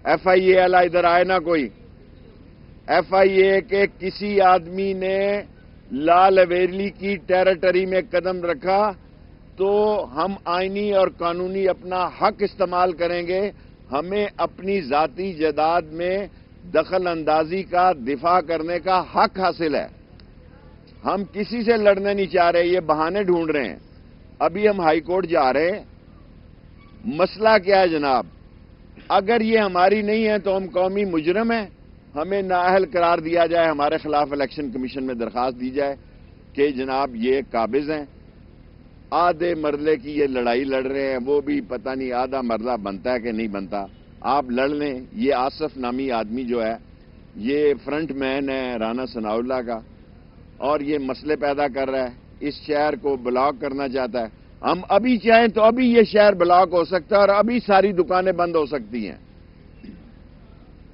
FIA वाला इधर आए ना कोई। FIA के किसी आदमी ने लाल हवेली की टेरिटरी में कदम रखा तो हम आईनी और कानूनी अपना हक इस्तेमाल करेंगे। हमें अपनी ذاتی जायदाद में दखल अंदाजी का दिफा करने का हक हासिल है। हम किसी से लड़ने नहीं चाह रहे, ये बहाने ढूंढ रहे हैं। अभी हम हाई कोर्ट जा रहे हैं। मसला क्या है जनाब? अगर ये हमारी नहीं है तो हम कौमी मुजरम हैं, हमें नाअहल करार दिया जाए, हमारे खिलाफ इलेक्शन कमीशन में दरखास्त दी जाए कि जनाब ये काबिज हैं। आधे मरले की ये लड़ाई लड़ रहे हैं, वो भी पता नहीं आधा मरला बनता है कि नहीं बनता। आप लड़ लें। ये आसफ नामी आदमी जो है ये फ्रंट मैन है राना सनाउल्लाह का, और ये मसले पैदा कर रहा है, इस शहर को ब्लॉक करना चाहता है। हम अभी चाहें तो अभी ये शहर ब्लॉक हो सकता है और अभी सारी दुकानें बंद हो सकती हैं।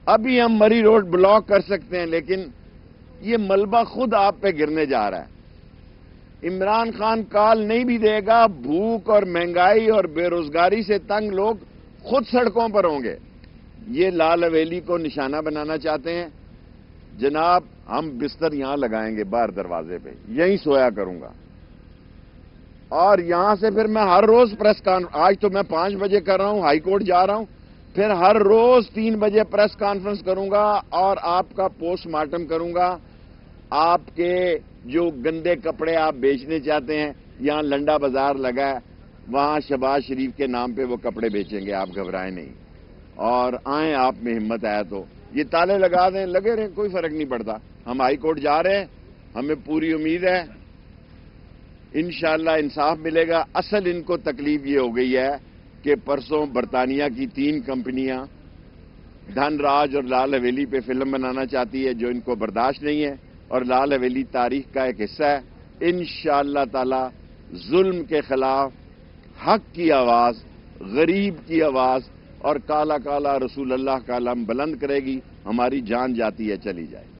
अभी हम मरी रोड ब्लॉक कर सकते हैं, लेकिन ये मलबा खुद आप पे गिरने जा रहा है। इमरान खान काल नहीं भी देगा, भूख और महंगाई और बेरोजगारी से तंग लोग खुद सड़कों पर होंगे। ये लाल हवेली को निशाना बनाना चाहते हैं। जनाब हम बिस्तर यहां लगाएंगे बाहर दरवाजे पे, यहीं सोया करूंगा। और यहां से फिर मैं हर रोज प्रेस कॉन्फ्रेंस, आज तो मैं 5 बजे कर रहा हूं, हाई कोर्ट जा रहा हूं, फिर हर रोज 3 बजे प्रेस कॉन्फ्रेंस करूंगा और आपका पोस्टमार्टम करूंगा। आपके जो गंदे कपड़े आप बेचने चाहते हैं, यहां लंडा बाजार लगा है, वहां शहबाज शरीफ के नाम पे वो कपड़े बेचेंगे, आप घबराएं नहीं। और आए आप में हिम्मत आया तो ये ताले लगा दें, लगे रहें, कोई फर्क नहीं पड़ता। हम हाई कोर्ट जा रहे हैं, हमें पूरी उम्मीद है इंशाअल्लाह इंसाफ मिलेगा। असल इनको तकलीफ ये हो गई है कि परसों बरतानिया की 3 कंपनियां धनराज और लाल हवेली पे फिल्म बनाना चाहती है, जो इनको बर्दाश्त नहीं है, और लाल हवेली तारीख का एक हिस्सा है। इंशाअल्लाह ताला जुल्म के खिलाफ हक की आवाज, गरीब की आवाज और काला काला रसूल अल्लाह का अलम बुलंद करेगी। हमारी जान जाती है चली जाए।